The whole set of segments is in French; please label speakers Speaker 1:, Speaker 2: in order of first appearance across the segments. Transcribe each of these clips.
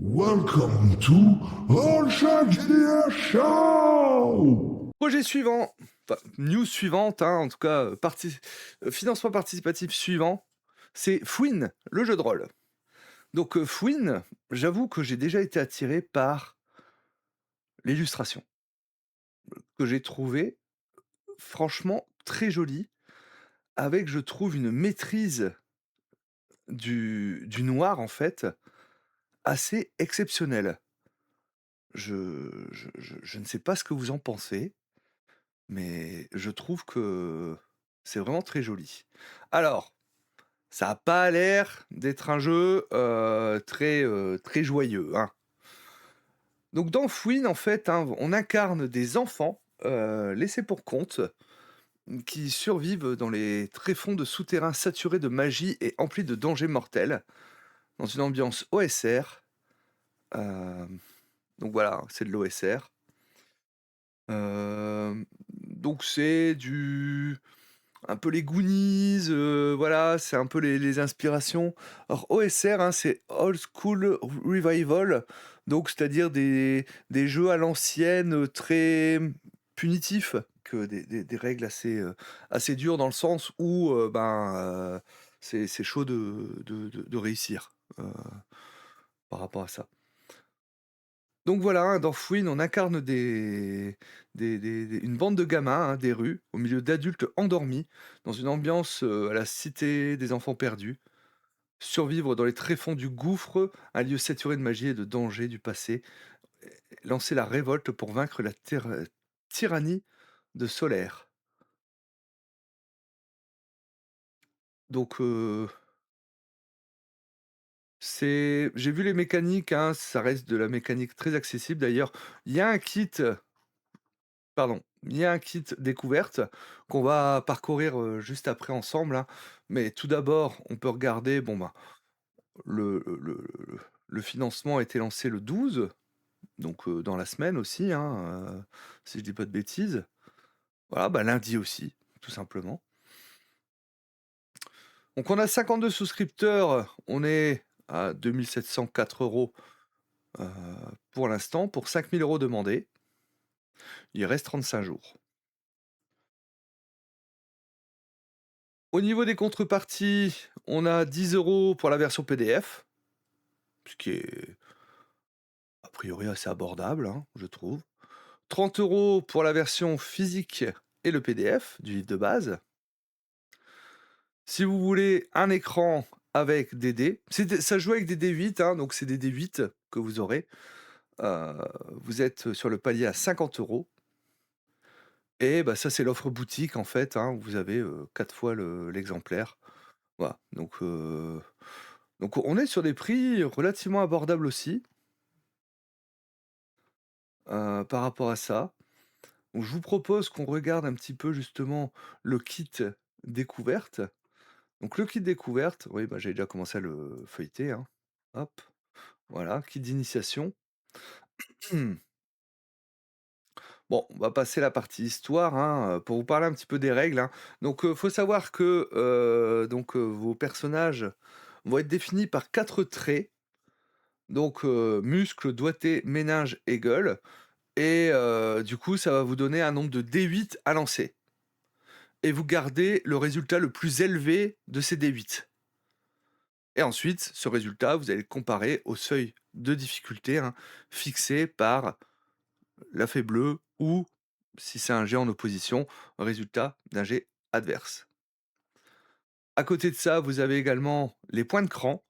Speaker 1: Welcome to All Shark GDR Show!
Speaker 2: Projet suivant, enfin, news suivante, hein, en tout cas, financement participatif suivant, c'est Fouine, le jeu de rôle. Donc, Fouine, j'avoue que j'ai déjà été attiré par l'illustration, que j'ai trouvé franchement très jolie, avec, je trouve, une maîtrise du noir, en fait, assez exceptionnelle. Je ne sais pas ce que vous en pensez, mais je trouve que c'est vraiment très joli. Alors, ça a pas l'air d'être un jeu, très joyeux, hein. Donc dans Fouine, en fait, hein, on incarne des enfants, laissés pour compte, qui survivent dans les tréfonds de souterrains saturés de magie et emplis de dangers mortels, dans une ambiance OSR. Donc voilà, c'est de l'OSR. Donc c'est du un peu les Goonies, voilà, c'est un peu les inspirations. Alors OSR, hein, c'est Old School Revival, donc c'est-à-dire des jeux à l'ancienne, très punitifs, que des règles assez dures dans le sens où, c'est chaud de réussir, par rapport à ça. Donc voilà, hein, dans Fouine, on incarne une bande de gamins, hein, des rues, au milieu d'adultes endormis, dans une ambiance à la cité des enfants perdus. Survivre dans les tréfonds du gouffre, un lieu saturé de magie et de danger du passé. Lancer la révolte pour vaincre la tyrannie de Solaire. Donc, j'ai vu les mécaniques, hein, ça reste de la mécanique très accessible. D'ailleurs, il y a un kit Pardon, il y a un kit découverte qu'on va parcourir, juste après ensemble, hein. Mais tout d'abord, on peut regarder, bon, ben, le financement a été lancé le 12, donc dans la semaine aussi, hein, si je dis pas de bêtises. Voilà, bah, lundi aussi, tout simplement. Donc on a 52 souscripteurs, on est à 2 704 €, heu, pour l'instant, pour 5 000 € demandés. Il reste 35 jours. Au niveau des contreparties, on a 10 € pour la version PDF, ce qui est a priori assez abordable, hein, je trouve. 30 € pour la version physique et le PDF du livre de base. Si vous voulez un écran avec des dés, ça joue avec des dés 8, hein, donc c'est des dés 8 que vous aurez. Heu, Vous êtes sur le palier à 50 € et bah, ça c'est l'offre boutique en fait, hein, où vous avez, 4 fois l'exemplaire. Voilà, donc on est sur des prix relativement abordables aussi, par rapport à ça. Donc je vous propose qu'on regarde un petit peu justement le kit découverte. Donc le kit découverte, oui, bah, j'ai déjà commencé à le feuilleter, hein. Hop, voilà, kit d'initiation. Bon, on va passer la partie histoire, hein, pour vous parler un petit peu des règles, hein. Donc, faut savoir que, vos personnages vont être définis par 4 traits, donc, muscles, doigté, méninges et gueule. Et du coup, ça va vous donner un nombre de D8 à lancer et vous gardez le résultat le plus élevé de ces D8 et ensuite, ce résultat, vous allez le comparer au seuil de difficulté, hein, fixé par la fée bleue ou, si c'est un jet en opposition, résultat d'un jet adverse. À côté de ça, vous avez également les points de cran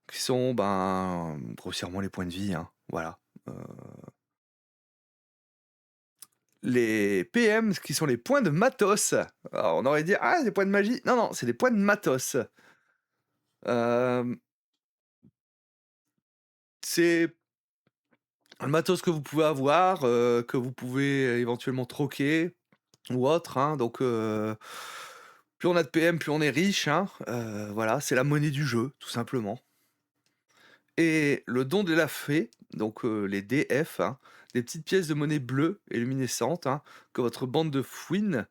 Speaker 2: qui sont, ben, grossièrement les points de vie, hein, voilà. Heu, les PM qui sont les points de matos. Alors on aurait dit: «Ah, des points de magie». Non, non, c'est des points de matos. Hem, c'est le matos que vous pouvez avoir, que vous pouvez éventuellement troquer ou autre, hein, donc plus on a de PM, plus on est riche, hein, voilà, c'est la monnaie du jeu, tout simplement. Et le don de la fée, donc les DF, hein, des petites pièces de monnaie bleues et luminescentes, hein, que votre bande de fouines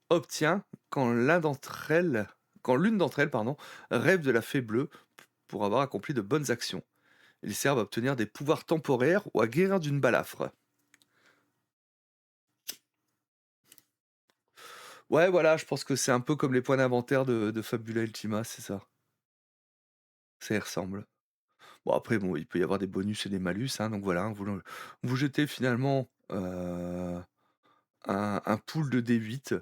Speaker 2: obtient quand l'une d'entre elles, pardon, rêve de la fée bleue pour avoir accompli de bonnes actions. Ils servent à obtenir des pouvoirs temporaires ou à guérir d'une balafre. Ouais, voilà, je pense que c'est un peu comme les points d'inventaire de Fabula Ultima, c'est ça. Ça y ressemble. Bon après bon, il peut y avoir des bonus et des malus, hein, donc voilà, hein, vous jetez finalement, un pool de D8,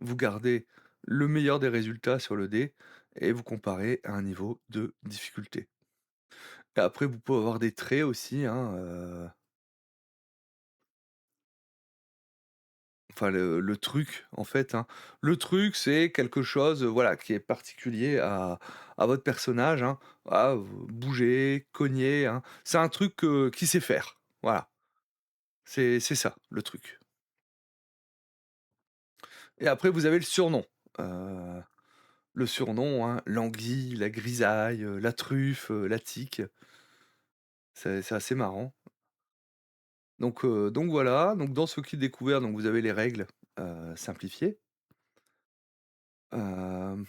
Speaker 2: vous gardez le meilleur des résultats sur le dé et vous comparez à un niveau de difficulté. Et après vous pouvez avoir des traits aussi, hein, enfin le truc en fait, hein. Le truc c'est quelque chose, voilà, qui est particulier à votre personnage, hein. Voilà, bouger, cogner, hein. C'est un truc, qu'il sait faire. Voilà, c'est ça le truc. Et après vous avez le surnom. Heu, le surnom, hein, l'anguille, la grisaille, la truffe, la tique. C'est assez marrant. Donc voilà, donc dans ce kit découvert, donc vous avez les règles, simplifiées. Hem,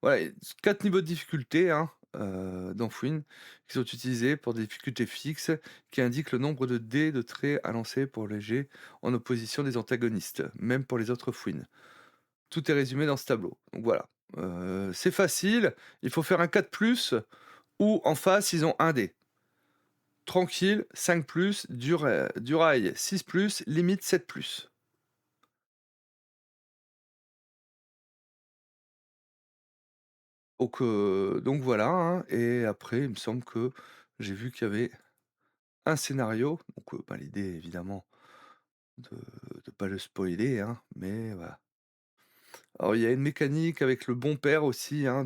Speaker 2: voilà et 4 niveaux de difficulté, hein, dans Fouine, qui sont utilisés pour des difficultés fixes, qui indiquent le nombre de dés de traits à lancer pour les jets en opposition des antagonistes, même pour les autres Fouines. Tout est résumé dans ce tableau. Donc voilà, c'est facile, il faut faire un 4+, ou en face, ils ont un dé. Tranquille, 5+, durail 6+, limite 7+. Donc voilà, hein et après il me semble que j'ai vu qu'il y avait un scénario, donc bah, l'idée évidemment de pas le spoiler, hein, mais voilà. Alors il y a une mécanique avec le bon père aussi, hein,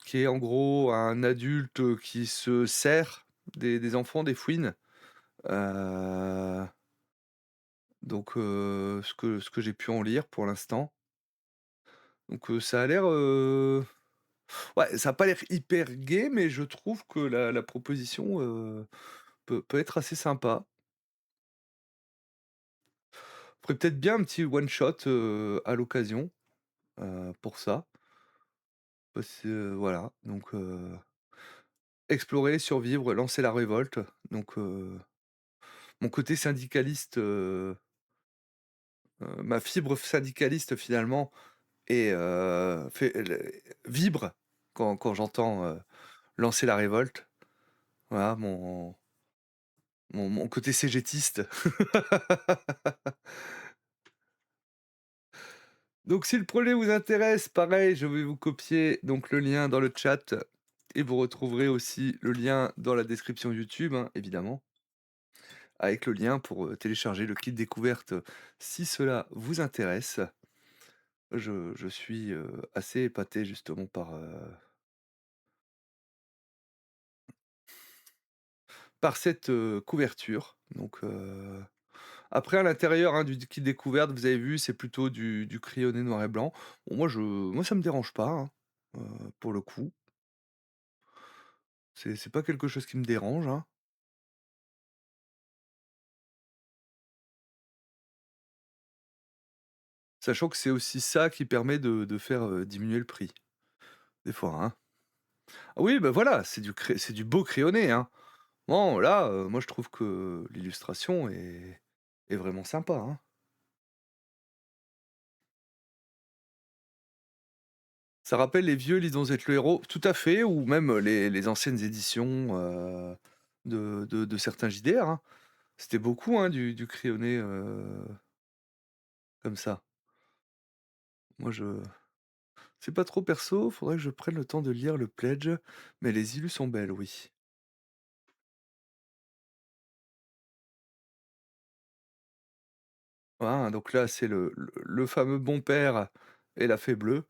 Speaker 2: qui est en gros un adulte, qui se sert des enfants, des fouines. Heu, ce que j'ai pu en lire pour l'instant. Ça a l'air, ouais, ça a pas l'air hyper gai, mais je trouve que la proposition, peut être assez sympa. Ferait peut-être bien un petit one shot, à l'occasion, pour ça. Parce que, voilà, explorer, survivre, lancer la révolte. Mon côté syndicaliste, ma fibre syndicaliste finalement et fait le vibre quand j'entends, lancer la révolte. Voilà mon côté cégétiste. Donc si le projet vous intéresse, pareil, je vais vous copier donc le lien dans le chat et vous retrouverez aussi le lien dans la description YouTube, hein, évidemment, avec le lien pour, télécharger le kit découverte, si cela vous intéresse. Je suis, assez épaté justement par cette, couverture. Après à l'intérieur, hein, du kit découverte, vous avez vu, c'est plutôt du crayonné noir et blanc. Bon moi ça me dérange pas, hein, pour le coup. C'est pas quelque chose qui me dérange, hein. Sachant que c'est aussi ça qui permet de faire, diminuer le prix, des fois, hein. Ah oui, bah, voilà, c'est du beau crayonné, hein. Bon là, moi je trouve que l'illustration est vraiment sympa, hein. Ça rappelle les vieux Lisons êtes le héros, tout à fait, ou même, les anciennes éditions, de certains JDR, hein. C'était beaucoup, hein, du crayonné, comme ça. Moi je sais pas trop perso, faudrait que je prenne le temps de lire le pledge, mais les illus sont belles, oui. Voilà, donc là, c'est le fameux bon père et la fée bleue.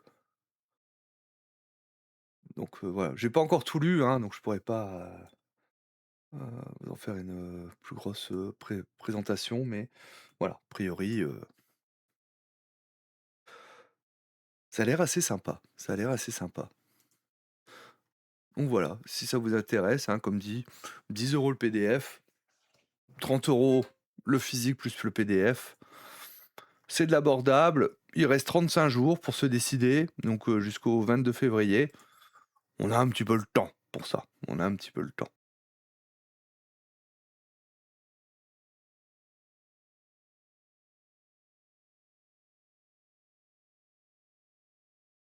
Speaker 2: Voilà, j'ai pas encore tout lu, hein, donc je pourrais pas, vous en faire une, plus grosse, présentation, mais voilà, a priori, ça a l'air assez sympa, ça a l'air assez sympa. Donc voilà, si ça vous intéresse, hein, comme dit, 10 € le PDF, 30 € le physique plus le PDF. C'est de l'abordable, il reste 35 jours pour se décider, jusqu'au 22 février. On a un petit peu le temps. pour ça. On a un petit peu le temps.